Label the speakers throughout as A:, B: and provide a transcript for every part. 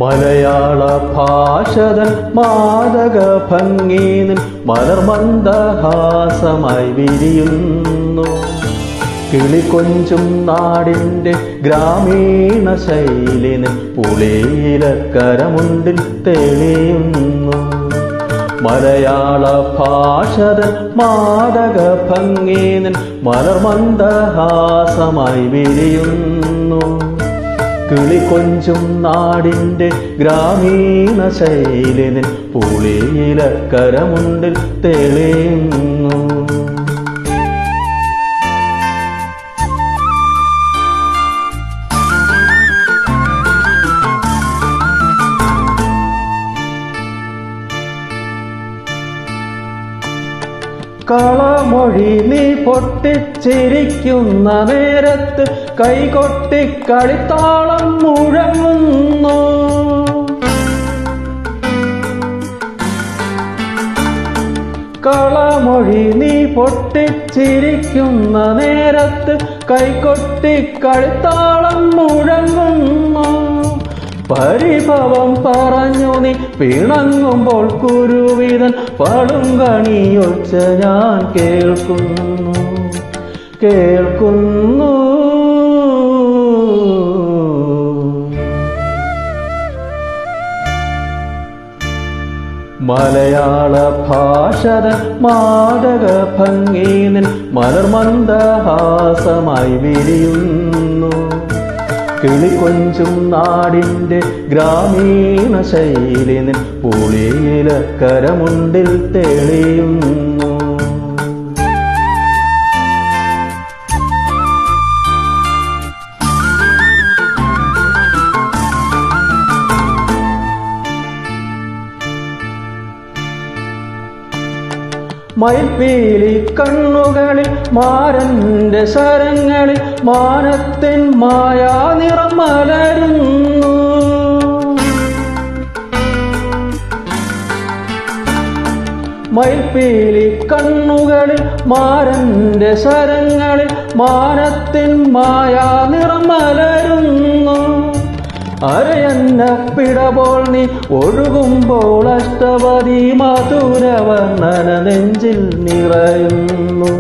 A: മലയാള ഭാഷതൻ മാദക ഭംഗീനിൻ മലർമന്ദഹാസമായി വിരിയുന്നു. കിളികൊഞ്ചും നാടിൻ്റെ ഗ്രാമീണ ശൈലിനിൻ പുളിയിലക്കരമുണ്ടിൽ തെളിയുന്നു. മലയാള ഭാഷതൻ മാദക ഭംഗീനിൻ മലർമന്ദഹാസമായി വിരിയുന്നു. കിളികൊഞ്ചും നാടിൻ്റെ ഗ്രാമീണ ശൈലിനിൻ പുളിയിലക്കരമുണ്ടിൽ തെളിയുന്നു. കളമൊഴി നീ പൊട്ടിച്ചിരിക്കുന്ന നേരത്ത് കൈകൊട്ടി കളിത്താളം മുഴങ്ങുന്നു. കളമൊഴി നീ പൊട്ടിച്ചിരിക്കുന്ന നേരത്ത് കൈകൊട്ടി കളിത്താളം മുഴങ്ങുന്നു. പരിഭവം പറഞ്ഞു നീ പിണങ്ങുമ്പോൾ കുരുവിതൻ പളുങ്കണിയൊച്ച ഞാൻ കേൾക്കുന്നു. മലയാള ഭാഷതൻ മാദക ഭംഗീനിൻ മലർമന്ദഹാസമായി വിരിയുന്നു. കിളികൊഞ്ചും നാടിൻ്റെ ഗ്രാമീണ ശൈലിനിൻ പുളിയിലക്കരമുണ്ടിൽ തെളിയുന്നു. മയിൽപ്പീലി കണ്ണുകളിൽ മാരന്റെ ശരങ്ങളിൽ മാനത്തിൻ മായാ നിറം മലരുന്നു. മയിൽപ്പീലി കണ്ണുകളിൽ മാരന്റെ ശരങ്ങളിൽ മാനത്തിൻ മായാ നിറം മലരുന്നു. അരയന്ന പിടപോൾ നീ ഒഴുകുമ്പോൾ അഷ്ടപതി മധുരവർണ്ണന നെഞ്ചിൽ നിറയുന്നു.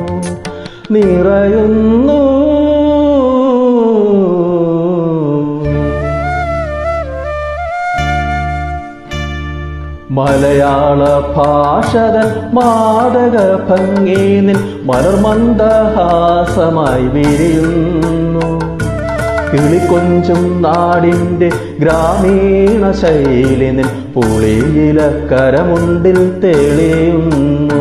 A: മലയാള ഭാഷതൻ മാദക ഭംഗീനിൻ മലർമന്ദഹാസമായി വിരിയുന്നു. കിളികൊഞ്ചും നാടിൻ്റെ ഗ്രാമീണ ശൈലിനിൻ പുളിയിലക്കരമുണ്ടിൽ തെളിയുന്നു.